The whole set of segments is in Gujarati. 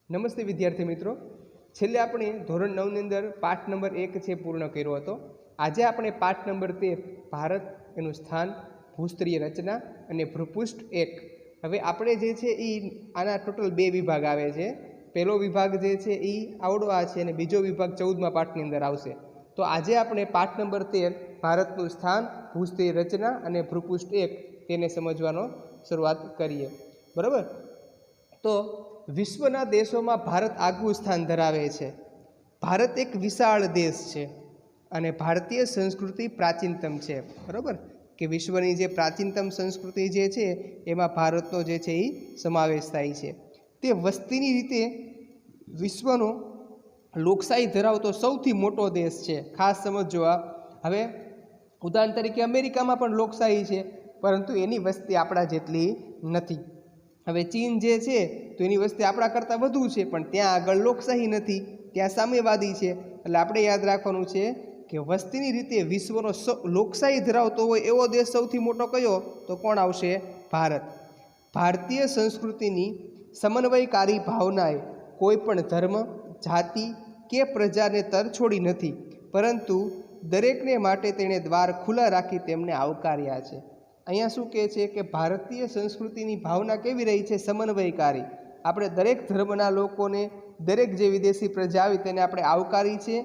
નમસ્તે વિદ્યાર્થી મિત્રો, છેલ્લે આપણે ધોરણ 9 ની અંદર પાઠ નંબર 1 છે પૂર્ણ કર્યો હતો। આજે આપણે પાઠ નંબર 13 ભારત એનું સ્થાન, ભૂસ્તરીય રચના અને ભૂપૃષ્ઠ 1। હવે આપણે જે છે એ આના ટોટલ બે વિભાગ આવે છે। પહેલો વિભાગ જે છે એ આવડો આ છે અને બીજો વિભાગ 14મા પાઠની અંદર આવશે। તો આજે આપણે પાઠ નંબર 13 ભારતનું સ્થાન, ભૂસ્તરીય રચના અને ભૂપૃષ્ઠ 1 તેને સમજવાનો શરૂઆત કરીએ। બરાબર, તો વિશ્વના દેશોમાં ભારત આગવું સ્થાન ધરાવે છે। ભારત એક વિશાળ દેશ છે અને ભારતીય સંસ્કૃતિ પ્રાચીનતમ છે। બરાબર, કે વિશ્વની જે પ્રાચીનતમ સંસ્કૃતિ જે છે એમાં ભારતનો જે છે એ સમાવેશ થાય છે। તે વસ્તીની રીતે વિશ્વનો લોકશાહી ધરાવતો સૌથી મોટો દેશ છે। ખાસ સમજો આ। હવે ઉદાહરણ તરીકે અમેરિકામાં પણ લોકશાહી છે, પરંતુ એની વસ્તી આપણા જેટલી નથી। હવે ચીન જે છે તો એની વસ્તી આપણા કરતાં વધુ છે, પણ ત્યાં આગળ લોકશાહી નથી, ત્યાં સામ્યવાદી છે। એટલે આપણે યાદ રાખવાનું છે કે વસ્તીની રીતે વિશ્વનો લોકશાહી ધરાવતો હોય એવો દેશ સૌથી મોટો કયો, તો કોણ આવશે? ભારત। ભારતીય સંસ્કૃતિની સમન્વયકારી ભાવનાએ કોઈ પણ ધર્મ, જાતિ કે પ્રજાને તરછોડી નથી, પરંતુ દરેકને માટે તેણે દ્વાર ખુલ્લા રાખી તેમને આવકાર્યા છે। અહીંયા શું કહે છે કે ભારતીય સંસ્કૃતિની ભાવના કેવી રહી છે? સમન્વયકારી। આપણે દરેક ધર્મના લોકોને, દરેક જે વિદેશી પ્રજા આવી તેને આપણે આવકારી છે।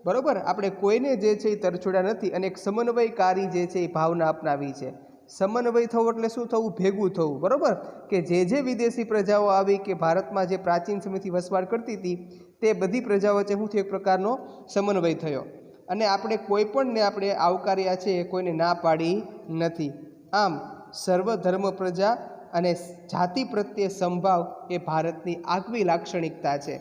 બરાબર, આપણે કોઈને જે છે એ તરછોડ્યા નથી અને એક સમન્વયકારી જે છે એ ભાવના અપનાવી છે। સમન્વય થવું એટલે શું થવું? ભેગું થવું। બરાબર, કે જે વિદેશી પ્રજાઓ આવી કે ભારતમાં જે પ્રાચીન સમયથી વસવાટ કરતી હતી તે બધી પ્રજાઓ વચ્ચે શું થયું? એક પ્રકારનો સમન્વય થયો અને આપણે કોઈ પણને આપણે આવકાર્યા છે, કોઈને ના પાડી નથી। આમ સર્વધર્મ પ્રજા અને જાતિ પ્રત્યે સંભાવ એ ભારતની આગવી લાક્ષણિકતા છે।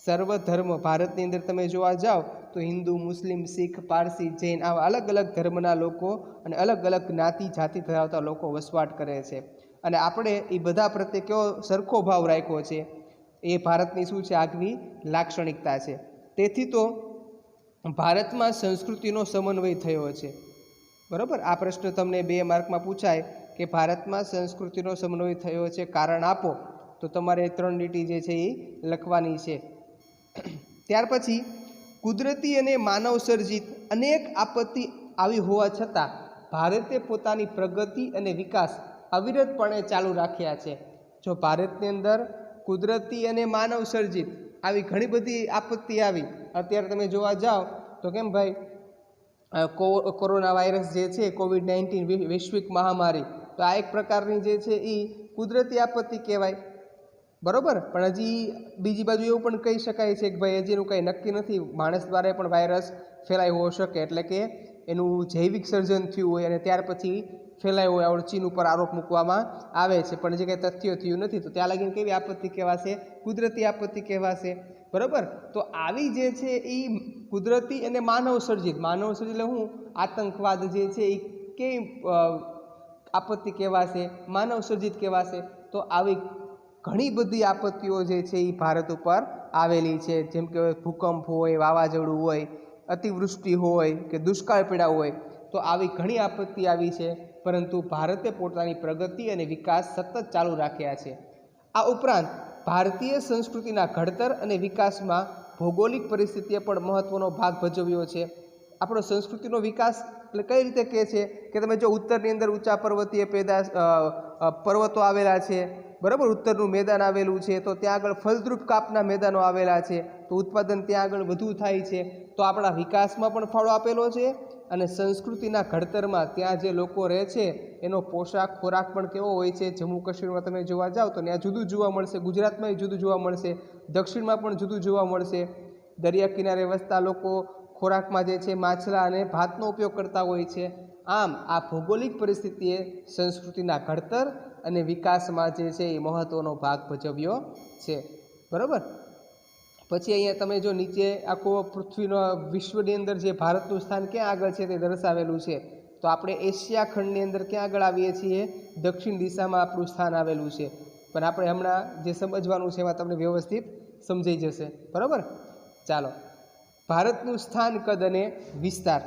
સર્વધર્મ, ભારતની અંદર તમે જોવા જાઓ તો હિન્દુ, મુસ્લિમ, શીખ, પારસી, જૈન આવા અલગ અલગ ધર્મના લોકો અને અલગ અલગ જ્ઞાતિ જાતિ ધરાવતા લોકો વસવાટ કરે છે અને આપણે એ બધા પ્રત્યે કેવો સરખો ભાવ રાખ્યો છે, એ ભારતની શું છે? આગવી લાક્ષણિકતા છે। તેથી તો ભારતમાં સંસ્કૃતિનો સમન્વય થયો છે। બરાબર, આ પ્રશ્ન તમને 2 માર્કમાં પૂછાય કે ભારતમાં સંસ્કૃતિનો સમન્વય થયો છે, કારણ આપો, તો તમારે 3 લીટી જે છે એ લખવાની છે। ત્યાર પછી કુદરતી અને માનવ સર્જિત અનેક આપત્તિ આવી હોવા છતાં ભારતે પોતાની પ્રગતિ અને વિકાસ અવિરતપણે ચાલુ રાખ્યા છે। જો ભારતની અંદર કુદરતી અને માનવ સર્જિત આવી ઘણી બધી આપત્તિ આવી, અત્યારે તમે જોવા જાઓ તો કેમ ભાઈ, કોરોના વાયરસ જે છે, કોવિડ-19 વૈશ્વિક મહામારી, તો આ એક પ્રકારની જે છે એ કુદરતી આપત્તિ કહેવાય। બરાબર, પણ હજી બીજી બાજુ એવું પણ કહી શકાય છે કે ભાઈ હજીનું કંઈ નક્કી નથી, માણસ દ્વારા પણ વાયરસ ફેલાયો હોઈ શકે, એટલે કે એનું જૈવિક સર્જન થયું હોય અને ત્યાર પછી ફેલાયો હોય, આવડે ચીન ઉપર આરોપ મૂકવામાં આવે છે, પણ જે કંઈ તથ્ય થયું નથી, તો ત્યાં લાગીને કેવી આપત્તિ કહેવાશે? કુદરતી આપત્તિ કહેવાશે। બરાબર, તો આવી જે છે એ કુદરતી અને માનવ સર્જિત એટલે હું આતંકવાદ જે છે એ કેવી આપત્તિ કહેવાશે? માનવ સર્જિત કહેવાશે। તો આવી ઘણી બધી આપત્તિઓ જે છે એ ભારત ઉપર આવેલી છે, જેમ કે ભૂકંપ હોય, વાવાઝોડું હોય, અતિવૃષ્ટિ હોય કે દુષ્કાળ પીડા હોય, તો આવી ઘણી આપત્તિ આવી છે, પરંતુ ભારતે પોતાની પ્રગતિ અને વિકાસ સતત ચાલુ રાખ્યા છે। આ ઉપરાંત ભારતીય સંસ્કૃતિના ઘડતર અને વિકાસમાં ભૌગોલિક પરિસ્થિતિએ પણ મહત્ત્વનો ભાગ ભજવ્યો છે। આપણો સંસ્કૃતિનો વિકાસ એટલે કઈ રીતે કહે છે કે તમે જો ઉત્તરની અંદર ઊંચા પર્વતીય પર્વતો આવેલા છે, બરાબર, ઉત્તરનું મેદાન આવેલું છે, તો ત્યાં આગળ ફળદ્રુપ કાપના મેદાનો આવેલા છે, તો ઉત્પાદન ત્યાં આગળ વધુ થાય છે, તો આપણા વિકાસમાં પણ ફાળો આપેલો છે અને સંસ્કૃતિના ઘડતરમાં ત્યાં જે લોકો રહે છે એનો પોશાક ખોરાક પણ કેવો હોય છે? જમ્મુ કાશ્મીરમાં તમે જોવા જાઓ તો ત્યાં જુદું જોવા મળશે, ગુજરાતમાં જુદું જોવા મળશે, દક્ષિણમાં પણ જુદું જોવા મળશે। દરિયા કિનારે વસતા લોકો ખોરાકમાં જે છે માછલા અને ભાતનો ઉપયોગ કરતા હોય છે। આમ આ ભૌગોલિક પરિસ્થિતિએ સંસ્કૃતિના ઘડતર અને વિકાસમાં જે છે એ મહત્ત્વનો ભાગ ભજવ્યો છે। બરાબર, પછી અહીંયા તમે જો નીચે આખો પૃથ્વીનો વિશ્વની અંદર જે ભારતનું સ્થાન ક્યાં આગળ છે તે દર્શાવેલું છે, તો આપણે એશિયા ખંડની અંદર ક્યાં આગળ આવીએ છીએ? દક્ષિણ દિશામાં આપણું સ્થાન આવેલું છે, પણ આપણે હમણાં જે સમજવાનું છે એમાં તમને વ્યવસ્થિત સમજાઈ જશે। બરાબર, ચાલો, ભારતનું સ્થાન, કદ અને વિસ્તાર,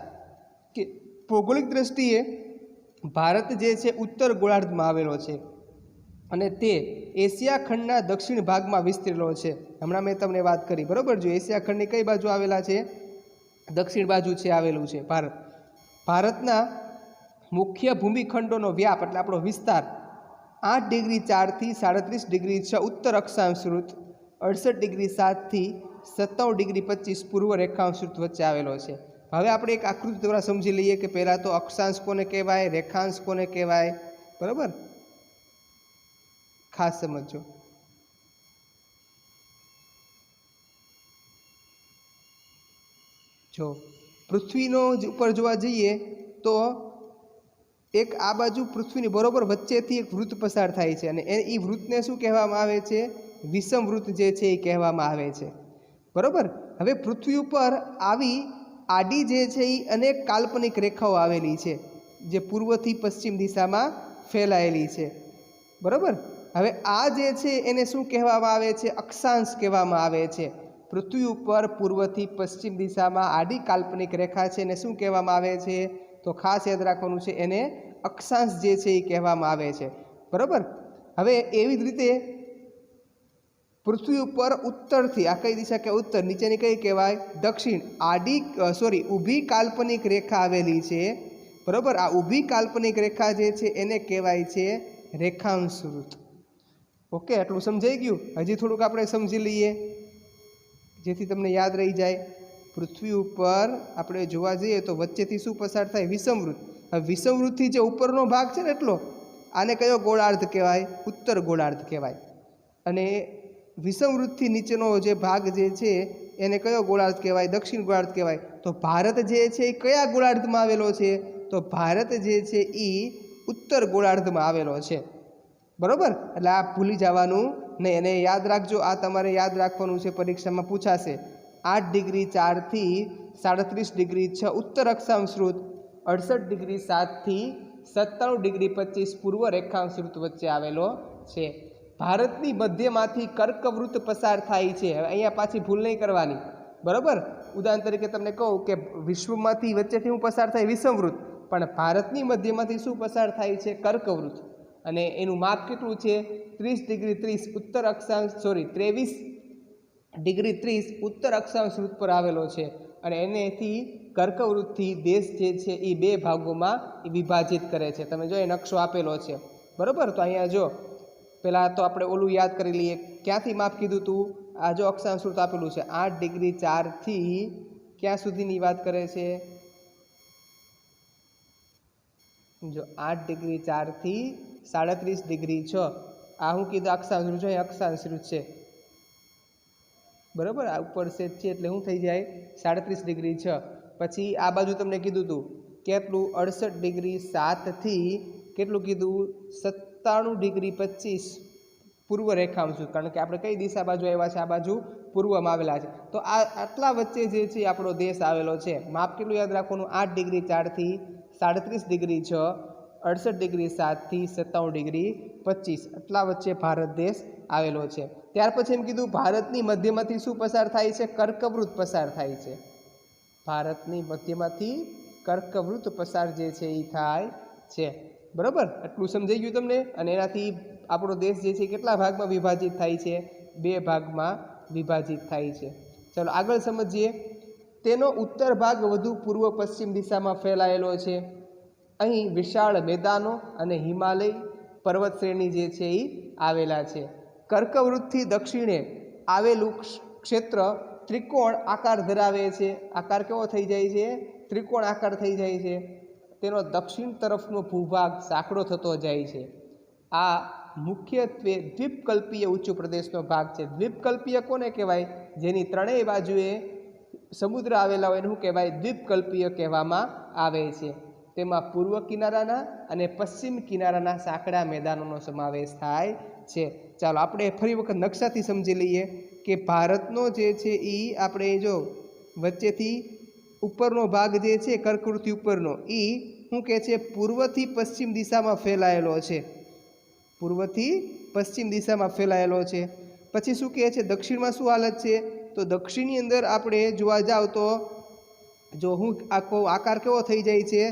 કે ભૌગોલિક દ્રષ્ટિએ ભારત જે છે ઉત્તર ગોળાર્ધમાં આવેલો છે અને તે એશિયા ખંડના દક્ષિણ ભાગમાં વિસ્તરેલો છે। હમણાં મેં તમને વાત કરી, બરાબર। જો એશિયા ખંડની કઈ બાજુ આવેલા છે? દક્ષિણ બાજુ છે આવેલું છે ભારત। ભારતના મુખ્ય ભૂમિખંડોનો વ્યાપ એટલે આપણો વિસ્તાર 8 ડિગ્રી 4 થી 37 ડિગ્રી 6 ઉત્તર અક્ષાંશ વૃત્ત, 68 ડિગ્રી 7 થી 57 ડિગ્રી 25 પૂર્વ રેખાંશ વૃત્ત વચ્ચે આવેલો છે। હવે આપણે એક આકૃતિ દ્વારા સમજી લઈએ કે પહેલાં તો અક્ષાંશ કોને કહેવાય, રેખાંશ કોને કહેવાય, બરાબર? ખાસ સમજો। જો પૃથ્વીનો ઉપર જોવા જઈએ તો એક આ બાજુ પૃથ્વીની બરોબર વચ્ચેથી એક વૃત્ત પસાર થાય છે અને એ વૃત્તને શું કહેવામાં આવે છે? વિષમવૃત્ત જે છે એ કહેવામાં આવે છે, બરોબર। હવે પૃથ્વી ઉપર આવી આડી જે છે એ અનેક કાલ્પનિક રેખાઓ આવેલી છે જે પૂર્વથી પશ્ચિમ દિશામાં ફેલાયેલી છે, બરોબર। હવે આ જે છે એને શું કહેવામાં આવે છે? અક્ષાંશ કહેવામાં આવે છે। પૃથ્વી ઉપર પૂર્વથી પશ્ચિમ દિશામાં આડી કાલ્પનિક રેખા છે એને શું કહેવામાં આવે છે? તો ખાસ યાદ રાખવાનું છે, એને અક્ષાંશ જે છે એ કહેવામાં આવે છે, બરાબર। હવે એવી જ રીતે પૃથ્વી ઉપર ઉત્તરથી આ કઈ દિશા કે ઉત્તર, નીચેની કઈ કહેવાય? દક્ષિણ ઊભી કાલ્પનિક રેખા આવેલી છે, બરાબર। આ ઊભી કાલ્પનિક રેખા જે છે એને કહેવાય છે રેખાંશ વૃત્ત। ઓકે, આટલું સમજાઈ ગયું? હજી થોડુંક આપણે સમજી લઈએ જેથી તમને યાદ રહી જાય। પૃથ્વી ઉપર આપણે જોવા જઈએ તો વચ્ચેથી શું પસાર થાય? વિષમવૃત્ત। હવે વિષમવૃત્તથી જે ઉપરનો ભાગ છે ને એટલો, આને કયો ગોળાર્ધ કહેવાય? ઉત્તર ગોળાર્ધ કહેવાય। અને વિષમવૃત્તથી નીચેનો જે ભાગ જે છે એને કયો ગોળાર્ધ કહેવાય? દક્ષિણ ગોળાર્ધ કહેવાય। તો ભારત જે છે એ કયા ગોળાર્ધમાં આવેલો છે? તો ભારત જે છે એ ઉત્તર ગોળાર્ધમાં આવેલો છે, બરોબર। એટલે આ ભૂલી જવાનું નહીં, એને યાદ રાખજો। આ તમારે યાદ રાખવાનું છે, પરીક્ષામાં પૂછાશે। 8 ડિગ્રી 4 થી 37 ડિગ્રી 6 ઉત્તર અક્ષાંશ વૃત્ત, 68 ડિગ્રી 7 થી 97 ડિગ્રી 25 પૂર્વ રેખાંશ વૃત્ત વચ્ચે આવેલો છે। ભારતની મધ્યમાંથી કર્કવૃત્ત પસાર થાય છે। હવે અહીંયા પાછી ભૂલ નહીં કરવાની, બરાબર। ઉદાહરણ તરીકે તમને કહું કે વિશ્વમાંથી વચ્ચેથી હું પસાર થાય? વિષમવૃત્ત, પણ ભારતની મધ્યમાંથી શું પસાર થાય છે? કર્કવૃત્ત। અને એનું માપ કેટલું છે? 30 ડિગ્રી 30 ઉત્તર અક્ષાંશ 23 ડિગ્રી 30 ઉત્તર અક્ષાંશ વૃત્ત પર આવેલો છે। અને એનેથી કર્કવૃત્તથી દેશ જે છે એ બે ભાગોમાં વિભાજિત કરે છે। તમે જો એ નકશો આપેલો છે, બરાબર। તો અહીંયા જો પહેલાં તો આપણે ઓલું યાદ કરી લઈએ, ક્યાંથી માપ કીધું હતું? આ જો અક્ષાંશ વૃત્ત આપેલું છે 8 ડિગ્રી 4 થી ક્યાં સુધીની વાત કરે છે? જો 8 ડિગ્રી 4 થી 37 ડિગ્રી 6, આ હું કીધું? અક્ષાંશ વૃત્ત છે, અક્ષાંશ વૃત્ત છે, બરાબર। આ ઉપર સેટ છે એટલે શું થઈ જાય? 37 ડિગ્રી 6। પછી આ બાજુ તમને કીધું હતું કેટલું? 68 ડિગ્રી 7 થી કેટલું કીધું? 97 ડિગ્રી 25 પૂર્વ રેખાંશ વૃત્ત, કારણ કે આપણે કઈ દિશા બાજુ આવ્યા છે? આ બાજુ પૂર્વમાં આવેલા છે। તો આ આટલા વચ્ચે જે છે આપણો દેશ આવેલો છે। માપ કેટલું યાદ રાખવાનું? 8 ડિગ્રી 4 થી 37 ડિગ્રી 6, 68 ડિગ્રી 7 થી 97 ડિગ્રી 25, આટલા વચ્ચે ભારત દેશ આવેલો છે। ત્યાર પછી એમ કીધું ભારતની મધ્યમાંથી શું પસાર થાય છે? કર્કવૃત્ત પસાર થાય છે। ભારતની મધ્યમાંથી કર્કવૃત્ત પસાર જે છે એ થાય છે, બરાબર। એટલું સમજાઈ ગયું તમને? અને એનાથી આપણો દેશ જે છે કેટલા ભાગમાં વિભાજિત થાય છે? બે ભાગમાં વિભાજિત થાય છે। ચાલો આગળ સમજીએ। તેનો ઉત્તર ભાગ વધુ પૂર્વ પશ્ચિમ દિશામાં ફેલાયેલો છે। અહીં વિશાળ મેદાનો અને હિમાલય પર્વત શ્રેણી જે છે એ આવેલા છે। કર્કવૃત્તથી દક્ષિણે આવેલું ક્ષેત્ર ત્રિકોણ આકાર ધરાવે છે। આકાર કેવો થઈ જાય છે? ત્રિકોણ આકાર થઈ જાય છે। તેનો દક્ષિણ તરફનો ભૂભાગ સાંકડો થતો જાય છે। આ મુખ્યત્વે દ્વીપકલ્પીય ઊંચો પ્રદેશનો ભાગ છે। દ્વીપકલ્પીય કોને કહેવાય? જેની ત્રણેય બાજુએ સમુદ્ર આવેલા હોય એને શું કહેવાય? દ્વીપકલ્પીય કહેવામાં આવે છે। તેમાં પૂર્વ કિનારાના અને પશ્ચિમ કિનારાના સાંકડા મેદાનોનો સમાવેશ થાય છે। ચાલો આપણે ફરી વખત નકશાથી સમજી લઈએ કે ભારતનો જે છે એ આપણે જો વચ્ચેથી ઉપરનો ભાગ જે છે કર્કવૃત્તથી ઉપરનો એ શું કહે છે? પૂર્વથી પશ્ચિમ દિશામાં ફેલાયેલો છે। પૂર્વથી પશ્ચિમ દિશામાં ફેલાયેલો છે। પછી શું કહે છે? દક્ષિણમાં શું હાલત છે? તો દક્ષિણની અંદર આપણે જોવા જાવ તો જો હું આખો આકાર કેવો થઈ જાય છે?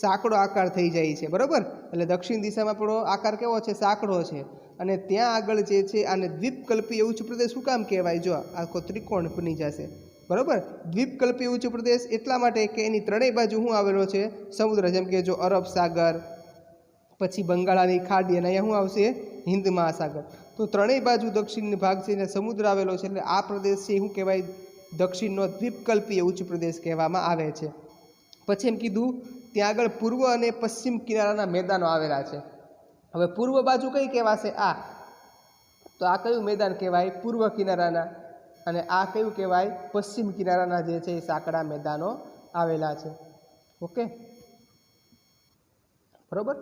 સાંકડો આકાર થઈ જાય છે, બરાબર। એટલે દક્ષિણ દિશામાં આપણો આકાર કેવો છે? સાંકડો છે। અને ત્યાં આગળ જે છે આને દ્વીપકલ્પીય ઉચ્ચ પ્રદેશ શું કામ કહેવાય? જો આખો ત્રિકોણ બની જશે, બરાબર. દ્વીપકલ્પીય ઉચ્ચ પ્રદેશ એટલા માટે કે એની ત્રણેય બાજુ શું આવેલો છે? સમુદ્ર. જેમ કે જો અરબ સાગર, પછી બંગાળાની ખાડી, અને અહીંયા શું આવશે? હિન્દ મહાસાગર. તો ત્રણેય બાજુ દક્ષિણ ભાગ છે ને સમુદ્ર આવેલો છે, એટલે આ પ્રદેશ છે શું કહેવાય? દક્ષિણનો દ્વીપકલ્પીય ઉચ્ચ પ્રદેશ કહેવામાં આવે છે. પછી એમ કીધું ત્યાં આગળ પૂર્વ અને પશ્ચિમ કિનારાના મેદાનો આવેલા છે. હવે પૂર્વ બાજુ કઈ કહેવાશે? આ. તો આ કયું મેદાન કહેવાય? પૂર્વ કિનારાના. અને આ કયું કહેવાય? પશ્ચિમ કિનારાના જે છે એ સાંકડા મેદાનો આવેલા છે. ઓકે, બરોબર.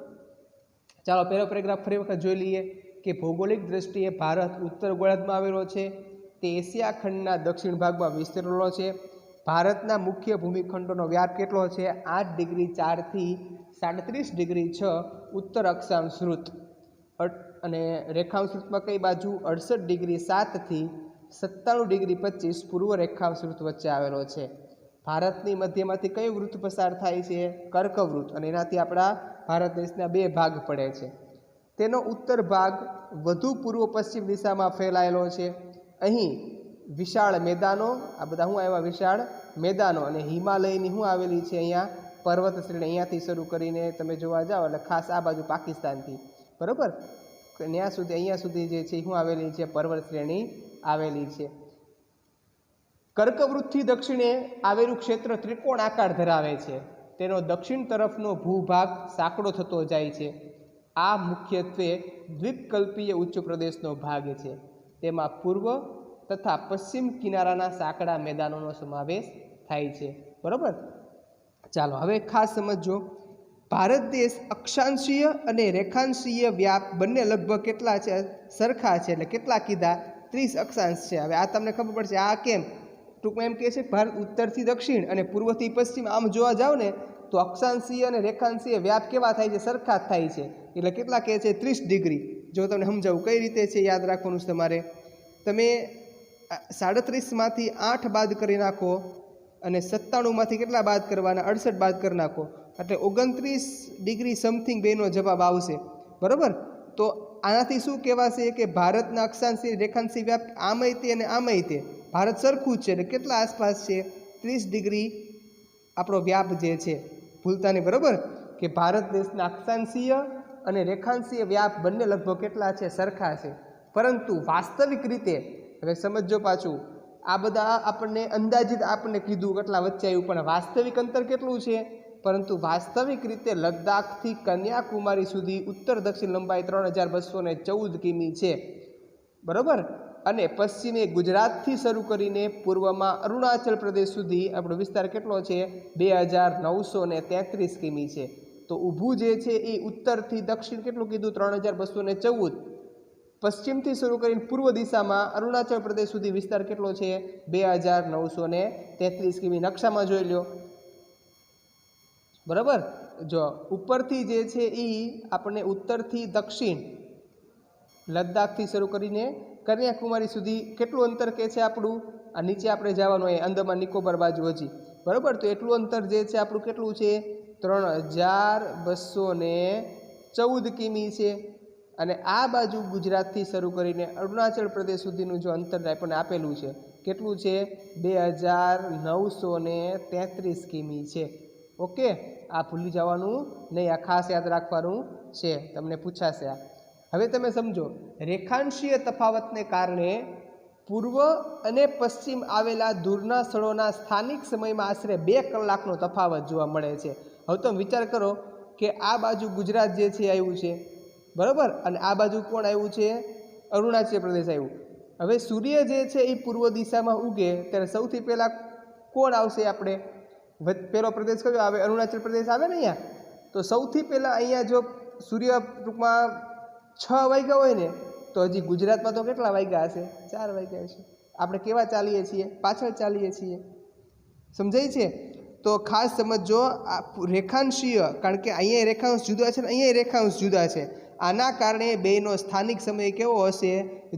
ચાલો પહેલો પેરેગ્રાફ ફરી વખત જોઈ લઈએ કે ભૌગોલિક દ્રષ્ટિએ ભારત ઉત્તર ગોળાર્ધમાં આવેલો છે. તે એશિયા ખંડના દક્ષિણ ભાગમાં વિસ્તરેલો છે. ભારતના મુખ્ય ભૂમિખંડોનો વ્યાપ કેટલો છે? 8 ડિગ્રી 4 થી 37 ડિગ્રી 6 ઉત્તર અક્ષાંશ વૃત્ત, અને રેખાંશ વૃત્તમાં કઈ બાજુ? 68 ડિગ્રી 7 થી 97 ડિગ્રી 25 પૂર્વ રેખાંશ વૃત્ત વચ્ચે આવેલો છે. ભારતની મધ્યમાંથી કયું વૃત્ત પસાર થાય છે? કર્કવૃત્ત, અને એનાથી આપણા ભારત દેશના 2 ભાગ પડે છે. તેનો ઉત્તર ભાગ વધુ પૂર્વ પશ્ચિમ દિશામાં ફેલાયેલો છે. અહીં વિશાળ મેદાનો, આ બધા શું આવ્યા? વિશાળ મેદાનો, અને હિમાલયની શું આવેલી છે? અહીંયા પર્વત શ્રેણી. અહીંયાથી શરૂ કરીને તમે જોવા જાઓ એટલે ખાસ આ બાજુ પાકિસ્તાનથી, બરાબર, ત્યાં સુધી અહીંયા સુધી જે છે શું આવેલી છે? પર્વત શ્રેણી આવેલી છે. કર્કવૃત્તથી દક્ષિણે આવેલું ક્ષેત્ર ત્રિકોણ આકાર ધરાવે છે. તેનો દક્ષિણ તરફનો ભૂભાગ સાંકડો થતો જાય છે. આ મુખ્યત્વે દ્વીપકલ્પીય ઉચ્ચ પ્રદેશનો ભાગ છે. તેમાં પૂર્વ તથા પશ્ચિમ કિનારાના સાંકડા મેદાનોનો સમાવેશ થાય છે, બરાબર. ચાલો હવે ખાસ સમજો. ભારત દેશ અક્ષાંશીય અને રેખાંશીય વ્યાપ બંને લગભગ કેટલા છે? સરખા છે. એટલે કેટલા કીધા? 30 અક્ષાંશ છે. હવે આ તમને ખબર પડશે આ કેમ? ટૂંકમાં એમ કહે છે ભારત ઉત્તરથી દક્ષિણ અને પૂર્વથી પશ્ચિમ આમ જોવા જાઓ ને તો અક્ષાંશીય અને રેખાંશીય વ્યાપ કેવા થાય છે? સરખા જ થાય છે. એટલે કેટલા કહે છે? 30 ડિગ્રી. જો તમને સમજાવું કઈ રીતે છે યાદ રાખવાનું છે તમારે. તમે 37માંથી 8 બાદ કરી નાખો અને 97માંથી કેટલા બાદ કરવાના? 68 બાદ કરી નાખો એટલે 29 ડિગ્રી સમથિંગ બેનો જવાબ આવશે, બરાબર. તો આનાથી શું કહેવાશે કે ભારતના અક્ષાંશી રેખાંશી વ્યાપ આમય તે અને આમય તે ભારત સરખું જ છે. એટલે કેટલા આસપાસ છે? 30 ડિગ્રી આપણો વ્યાપ જે છે, ભૂલતા નહીં, બરાબર. કે ભારત દેશના અક્ષાંશીય અને રેખાંશીય વ્યાપ બંને લગભગ કેટલા છે? સરખા છે. પરંતુ વાસ્તવિક રીતે હવે સમજો પાછું, આ બધા આપણને અંદાજિત આપણને કીધું કેટલા વચ્ચે આવ્યું, પણ વાસ્તવિક અંતર કેટલું છે? પરંતુ વાસ્તવિક રીતે લદ્દાખથી કન્યાકુમારી સુધી ઉત્તર દક્ષિણ લંબાઈ 3214 કિમી છે, બરાબર. અને પશ્ચિમે ગુજરાતથી શરૂ કરીને પૂર્વમાં અરુણાચલ પ્રદેશ સુધી આપણો વિસ્તાર કેટલો છે? 2933 કિમી છે. તો ઊભું જે છે એ ઉત્તરથી દક્ષિણ કેટલું કીધું? 3214. પશ્ચિમથી શરૂ કરીને પૂર્વ દિશામાં અરુણાચલ પ્રદેશ સુધી વિસ્તાર કેટલો છે? 2933 કિમી. નકશામાં જોઈ લો, બરાબર. જો ઉપરથી જે છે એ આપણને ઉત્તરથી દક્ષિણ લદ્દાખથી શરૂ કરીને કન્યાકુમારી સુધી કેટલું અંતર કહે છે આપણું? આ નીચે આપણે જવાનું હોય અંદમાન નિકોબાર બાજુ હજી, બરાબર. તો એટલું અંતર જે છે આપણું કેટલું છે? 3214 કિમી છે. અને આ બાજુ ગુજરાતથી શરૂ કરીને અરુણાચલ પ્રદેશ સુધીનું જો અંતર આપણને આપેલું છે કેટલું છે? 2933 કિમી છે. ઓકે, આ ભૂલી જવાનું નહીં, આ ખાસ યાદ રાખવાનું છે, તમને પૂછાશે આ. હવે તમે સમજો, રેખાંશીય તફાવતને કારણે પૂર્વ અને પશ્ચિમ આવેલા દૂરના સ્થળોના સ્થાનિક સમયમાં આશરે 2 કલાકનો તફાવત જોવા મળે છે. હવે તમે વિચાર કરો કે આ બાજુ ગુજરાત જે છે આવ્યું છે, બરાબર, અને આ બાજુ કોણ આવ્યું છે? અરુણાચલ પ્રદેશ આવ્યું. હવે સૂર્ય જે છે એ પૂર્વ દિશામાં ઉગે ત્યારે સૌથી પહેલાં કોણ આવશે? આપણે પહેલો પ્રદેશ કયો આવે? અરુણાચલ પ્રદેશ આવે ને અહીંયા. તો સૌથી પહેલાં અહીંયા જો સૂર્ય ટૂંકમાં 6 વાગ્યા હોય ને તો હજી ગુજરાતમાં તો કેટલા વાગ્યા હશે? 4 વાગ્યા હશે. આપણે કેવા ચાલીએ છીએ? પાછળ ચાલીએ છીએ, સમજાય છે? તો ખાસ સમજો, આ રેખાંશીય, કારણ કે અહીંયા રેખાંશ જુદા છે ને અહીંયા રેખાંશ જુદા છે. આના કારણે બેનો સ્થાનિક સમય કેવો હશે?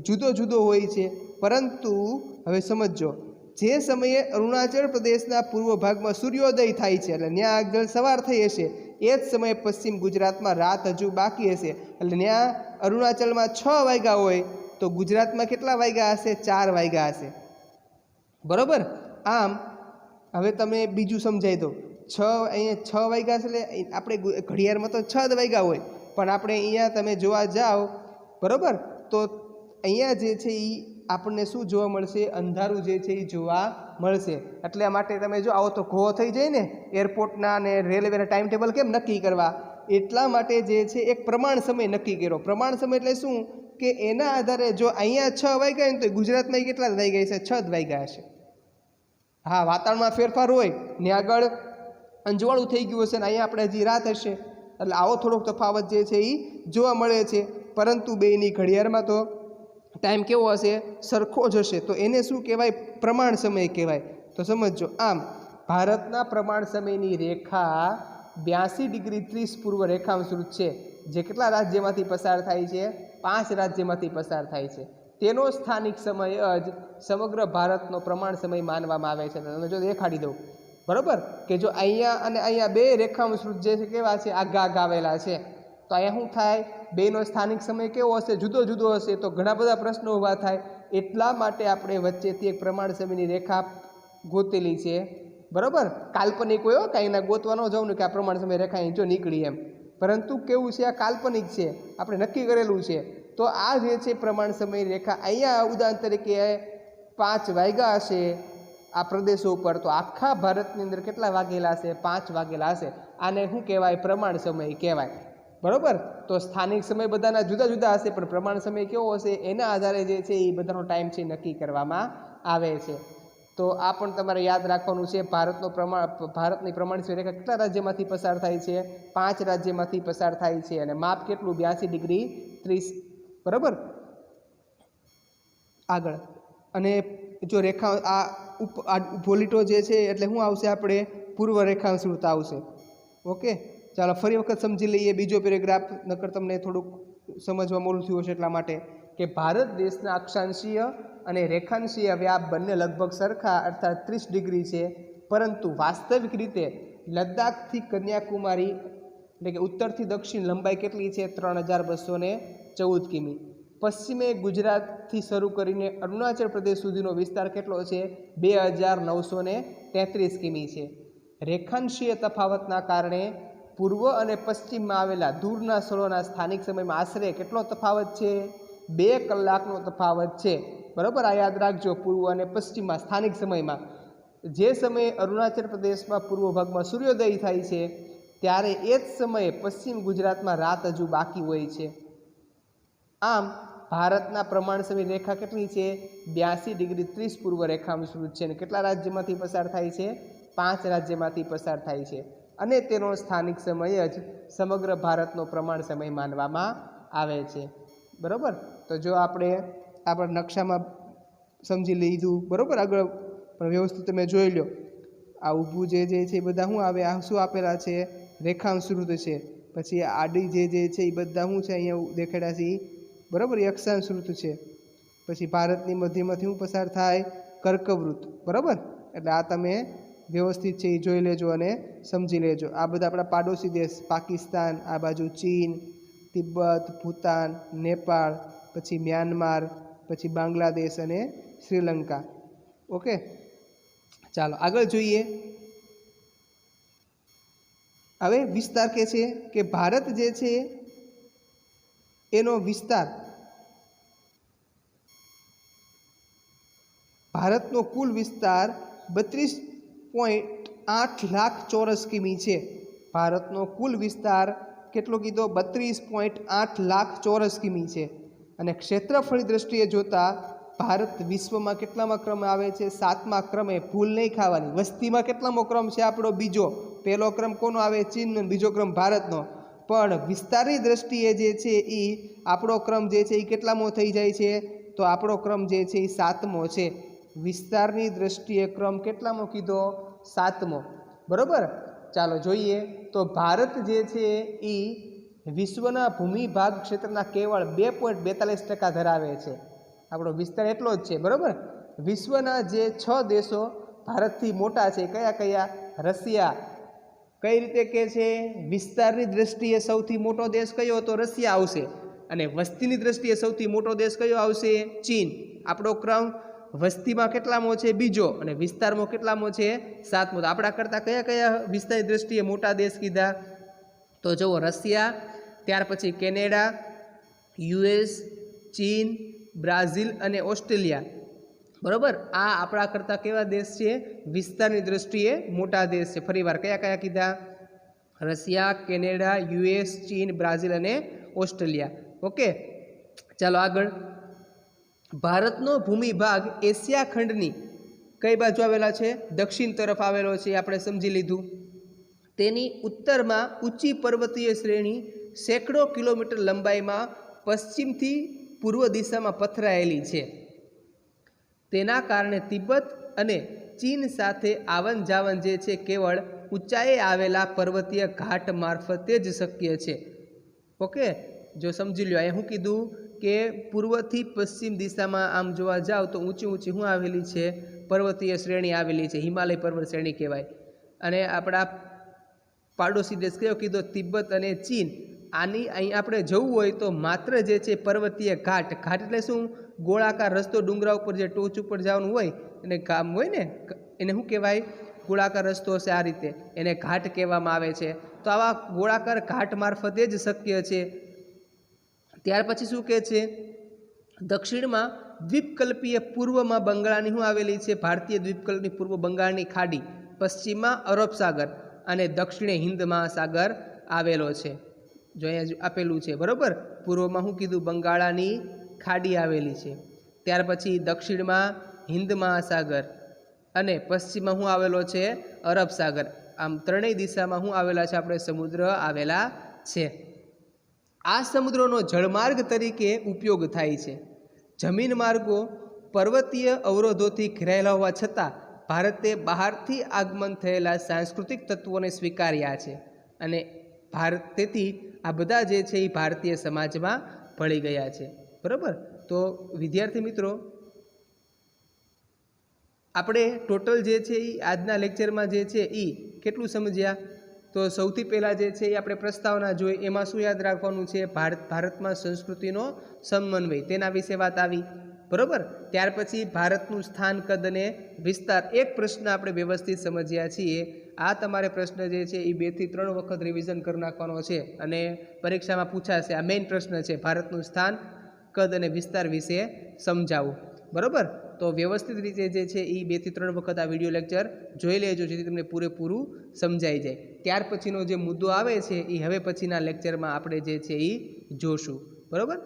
જુદો જુદો હોય છે. પરંતુ હવે સમજો, જે સમયે અરુણાચલ પ્રદેશના પૂર્વ ભાગમાં સૂર્યોદય થાય છે એટલે ત્યાં આગળ સવાર થઈ હશે, એ જ સમયે પશ્ચિમ ગુજરાતમાં રાત હજુ બાકી હશે, એટલે ત્યાં અરુણાચલમાં 6 વાગ્યા હોય તો ગુજરાતમાં કેટલા વાગ્યા હશે? 4 વાગ્યા હશે, બરાબર. આમ હવે તમે બીજું સમજાવી દો. અહીંયા 6 વાગ્યા છે એટલે આપણે ઘડિયાળમાં તો 6 વાગ્યા હોય, પણ આપણે અહીંયા તમે જોવા જાઓ, બરાબર, તો અહીંયા જે છે એ આપણને શું જોવા મળશે? અંધારું જે છે એ જોવા મળશે. એટલા માટે તમે જો આવો તો ઘો થઈ જાય ને એરપોર્ટના અને રેલવેના ટાઈમ ટેબલ કેમ નક્કી કરવા, એટલા માટે જે છે એક પ્રમાણ સમય નક્કી કર્યો. પ્રમાણ સમય એટલે શું કે એના આધારે જો અહીંયા 6 વાગ્યા ને તો ગુજરાતમાં કેટલા વાગ્યા છે? 6 વાગ્યા હશે. હા, વાતાવરણમાં ફેરફાર હોય ને આગળ અંજવાળું થઈ ગયું હશે ને અહીંયા આપણે હજી રાત હશે, એટલે આવો થોડોક તફાવત જે છે એ જોવા મળે છે. પરંતુ બેની ઘડિયાળમાં તો ટાઈમ કેવો હશે? સરખો જ હશે. તો એને શું કહેવાય? પ્રમાણ સમય કહેવાય. તો સમજો. આમ ભારતના પ્રમાણ સમયની રેખા 82 ડિગ્રી 30 પૂર્વ રેખાંશ છે, જે કેટલા રાજ્યમાંથી પસાર થાય છે? 5 રાજ્યમાંથી પસાર થાય છે. તેનો સ્થાનિક સમય જ સમગ્ર ભારતનો પ્રમાણ સમય માનવામાં આવે છે. તમે જો દેખાડી દઉં, બરાબર, કે જો અહીંયા અને અહીંયા 2 રેખાંશ જે છે કેવા છે? આગા આવેલા છે. તો અહીંયા શું થાય? બેનો સ્થાનિક સમય કેવો હશે? જુદો જુદો હશે. તો ઘણા બધા પ્રશ્નો ઊભા થાય. એટલા માટે આપણે વચ્ચેથી એક પ્રમાણ સમયની રેખા ગોતેલી છે, બરાબર. કાલ્પનિક હોય, કાંઈ ના ગોતવા ન જવું ને કે આ પ્રમાણ સમય રેખા અહીં જો નીકળી એમ, પરંતુ કેવું છે? આ કાલ્પનિક છે, આપણે નક્કી કરેલું છે. તો આ જે છે પ્રમાણ સમય રેખા, અહીંયા ઉદાહરણ તરીકે 5 વાગ્યા હશે આ પ્રદેશો ઉપર, તો આખા ભારતની અંદર કેટલા વાગેલા હશે? 5 વાગેલા હશે. આને શું કહેવાય? પ્રમાણ સમય કહેવાય, બરાબર. તો સ્થાનિક સમય બધાના જુદા જુદા હશે, પણ પ્રમાણ સમય કેવો હશે? એના આધારે જે છે એ બધાનો ટાઈમ છે નક્કી કરવામાં આવે છે. તો આ પણ તમારે યાદ રાખવાનું છે. ભારતની પ્રમાણ સમય રેખા કેટલા રાજ્યમાંથી પસાર થાય છે? 5 રાજ્યમાંથી પસાર થાય છે, અને માપ કેટલું? 82 ડિગ્રી 30, બરાબર. આગળ અને જો રેખા આ ઊભો લીટો જે છે એટલે શું આવશે? આપણે પૂર્વ રેખાંશ આવશે. ઓકે, ચાલો ફરી વખત સમજી લઈએ બીજો પેરેગ્રાફ, નકર તમને થોડુંક સમજવા મોડું થયું હશે. એટલા માટે કે ભારત દેશના અક્ષાંશીય અને રેખાંશીય વ્યાપ બંને લગભગ સરખા અર્થાત 30 ડિગ્રી છે, પરંતુ વાસ્તવિક રીતે લદ્દાખથી કન્યાકુમારી એટલે કે ઉત્તરથી દક્ષિણ લંબાઈ કેટલી છે? 3214 કિમી. પશ્ચિમે ગુજરાતથી શરૂ કરીને અરુણાચલ પ્રદેશ સુધીનો વિસ્તાર કેટલો છે? 2933 કિમી છે. રેખાંશીય તફાવતના કારણે પૂર્વ અને પશ્ચિમમાં આવેલા દૂરના સ્થળોના સ્થાનિક સમયમાં આશરે કેટલો તફાવત છે? 2 કલાકનો તફાવત છે, બરાબર. આ યાદ રાખજો. પૂર્વ અને પશ્ચિમમાં સ્થાનિક સમયમાં જે સમયે અરુણાચલ પ્રદેશમાં પૂર્વ ભાગમાં સૂર્યોદય થાય છે, ત્યારે એ જ સમયે પશ્ચિમ ગુજરાતમાં રાત હજુ બાકી હોય છે. આમ ભારતના પ્રમાણ સમય રેખા કેટલી છે? 82 ડિગ્રી 30 પૂર્વ રેખાંશ છે, અને કેટલા રાજ્યમાંથી પસાર થાય છે? 5 રાજ્યમાંથી પસાર થાય છે, અને તેનો સ્થાનિક સમય જ સમગ્ર ભારતનો પ્રમાણ સમય માનવામાં આવે છે, બરાબર. તો જો આપણે આપણા નકશામાં સમજી લીધું, બરાબર. આગળ પણ વ્યવસ્થિત તમે જોઈ લો. આ ઊભું જે છે એ બધા શું આવે? આ શું આપેલા છે? રેખાંશ છે. પછી આડી જે છે એ બધા શું છે? અહીંયા દેખાડ્યા છે, બરાબર, એ અક્ષાંશ છે. પછી ભારતની મધ્યમાંથી શું પસાર થાય? કર્કવૃત્ત, બરાબર. એટલે આ તમે વ્યવસ્થિત છે એ જોઈ લેજો અને સમજી લેજો. આ બધા આપણા પાડોશી દેશ, પાકિસ્તાન, આ બાજુ ચીન, તિબ્બત, ભૂતાન, નેપાળ, પછી મ્યાનમાર, પછી બાંગ્લાદેશ અને શ્રીલંકા. ઓકે, ચાલો આગળ જોઈએ. હવે વિસ્તાર કે છે કે ભારત જે છે એનો વિસ્તાર, ભારતનો કુલ વિસ્તાર 32.8 લાખ ચોરસ કિમી છે. ભારતનો કુલ વિસ્તાર કેટલો કીધો? 32.8 લાખ ચોરસ કિમી છે. અને ક્ષેત્રફળની દ્રષ્ટિએ જોતા ભારત વિશ્વમાં કેટલામાં ક્રમે આવે છે? 7મા ક્રમે. ભૂલ નહીં ખાવાની. વસ્તીમાં કેટલામો ક્રમ છે આપણો? બીજો. પહેલો ક્રમ કોનો આવે? ચીનનો. બીજો ક્રમ ભારતનો. પણ વિસ્તારની દ્રષ્ટિએ જે છે એ આપણો ક્રમ જે છે એ કેટલામો થઈ જાય છે? તો આપણો ક્રમ જે છે એ 7મો છે. વિસ્તારની દ્રષ્ટિએ ક્રમ કેટલામો કીધો? 7મો, બરાબર. ચાલો જોઈએ. તો ભારત જે છે એ વિશ્વના ભૂમિભાગ ક્ષેત્રના કેવળ 2.42% ધરાવે છે. આપણો વિસ્તાર એટલો જ છે, બરાબર. વિશ્વના જે 6 દેશો ભારતથી મોટા છે, કયા કયા? રશિયા, કઈ રીતે કે છે? વિસ્તારની દ્રષ્ટિએ સૌથી મોટો દેશ કયો? તો રશિયા આવશે. અને વસ્તીની દ્રષ્ટિએ સૌથી મોટો દેશ કયો આવશે? ચીન. આપણો ક્રમ વસ્તીમાં કેટલામો છે? બીજો. અને વિસ્તારમાં કેટલામો છે? 7મો. તો આપણા કરતાં કયા કયા વિસ્તારની દ્રષ્ટિએ મોટા દેશ કીધા? તો જુઓ, રશિયા, ત્યાર પછી કેનેડા, યુએસ, ચીન, બ્રાઝિલ અને ઓસ્ટ્રેલિયા. બરાબર, આ આપણા કરતાં કેવા દેશ છે? વિસ્તારની દ્રષ્ટિએ મોટા દેશ છે. ફરીવાર કયા કયા કીધા? રશિયા, કેનેડા, યુએસ, ચીન, બ્રાઝિલ અને ઓસ્ટ્રેલિયા. ઓકે, ચાલો આગળ. ભારતનો ભૂમિભાગ એશિયા ખંડની કઈ બાજુ આવેલા છે? દક્ષિણ તરફ આવેલો છે, આપણે સમજી લીધું. તેની ઉત્તરમાં ઊંચી પર્વતીય શ્રેણી સેંકડો કિલોમીટર લંબાઈમાં પશ્ચિમથી પૂર્વ દિશામાં પથરાયેલી છે. તેના કારણે તિબેટ અને ચીન સાથે આવન જાવન જે છે કેવળ ઊંચાઈએ આવેલા પર્વતીય ઘાટ મારફતે જ શક્ય છે. ઓકે, જો સમજી લો, અહીંયા શું કીધું કે પૂર્વથી પશ્ચિમ દિશામાં આમ જોવા જાવ તો ઊંચી ઊંચી શું આવેલી છે? પર્વતીય શ્રેણી આવેલી છે, હિમાલય પર્વત શ્રેણી કહેવાય. અને આપણા પાડોશી દેશ કયો કીધો? તિબેટ અને ચીન. આની અહીં આપણે જવું હોય તો માત્ર જે છે પર્વતીય ઘાટ. ઘાટ એટલે શું? ગોળાકાર રસ્તો, ડુંગરા ઉપર જે ટોચ ઉપર જવાનું હોય એને ગામ હોય ને, એને શું કહેવાય? ગોળાકાર રસ્તો હશે આ રીતે, એને ઘાટ કહેવામાં આવે છે. તો આવા ગોળાકાર ઘાટ મારફતે જ શક્ય છે. ત્યાર પછી શું કહે છે? દક્ષિણમાં દ્વીપકલ્પીય, પૂર્વમાં બંગાળની શું આવેલી છે? ભારતીય દ્વીપકલ્પની પૂર્વ બંગાળની ખાડી, પશ્ચિમમાં અરબ સાગર અને દક્ષિણે હિન્દ મહાસાગર આવેલો છે. જો અહીંયા આપેલું છે, બરાબર. પૂર્વમાં શું કીધું? બંગાળાની ખાડી આવેલી છે. ત્યાર પછી દક્ષિણમાં હિન્દ મહાસાગર અને પશ્ચિમમાં શું આવેલો છે? અરબ સાગર. આમ ત્રણેય દિશામાં શું આવેલા છે? આપણે સમુદ્ર આવેલા છે. આ સમુદ્રનો જળમાર્ગ તરીકે ઉપયોગ થાય છે. જમીન માર્ગો પર્વતીય અવરોધોથી ઘેરાયેલા હોવા છતાં ભારતે બહારથી આગમન થયેલા સાંસ્કૃતિક તત્વોને સ્વીકાર્યા છે. અને તેથી આ બધા જે છે એ ભારતીય સમાજમાં ભળી ગયા છે. બરાબર. તો વિદ્યાર્થી મિત્રો, આપણે ટોટલ જે છે એ આજના લેક્ચરમાં જે છે એ કેટલું સમજ્યા? તો સૌથી પહેલાં જે છે એ આપણે પ્રસ્તાવના જોઈ. એમાં શું યાદ રાખવાનું છે? ભારતમાં સંસ્કૃતિનો સમન્વય, તેના વિશે વાત આવી. બરાબર. ત્યાર પછી ભારતનું સ્થાન, કદ અને વિસ્તાર, એક પ્રશ્ન આપણે વ્યવસ્થિત સમજ્યા છીએ. આ તમારે પ્રશ્ન જે છે એ 2 થી 3 વખત રિવિઝન કરી નાખવાનો છે અને પરીક્ષામાં પૂછાશે. આ મેઇન પ્રશ્ન છે, ભારતનું સ્થાન, કદ અને વિસ્તાર વિશે સમજાવું. બરાબર. તો વ્યવસ્થિત રીતે જે છે એ 2 થી 3 વખત આ વિડીયો લેક્ચર જોઈ લેજો, જેથી તમને પૂરેપૂરું સમજાઈ જાય. ત્યાર પછીનો જે મુદ્દો આવે છે એ હવે પછીના લેક્ચરમાં આપણે જે છે એ જોશું. બરાબર.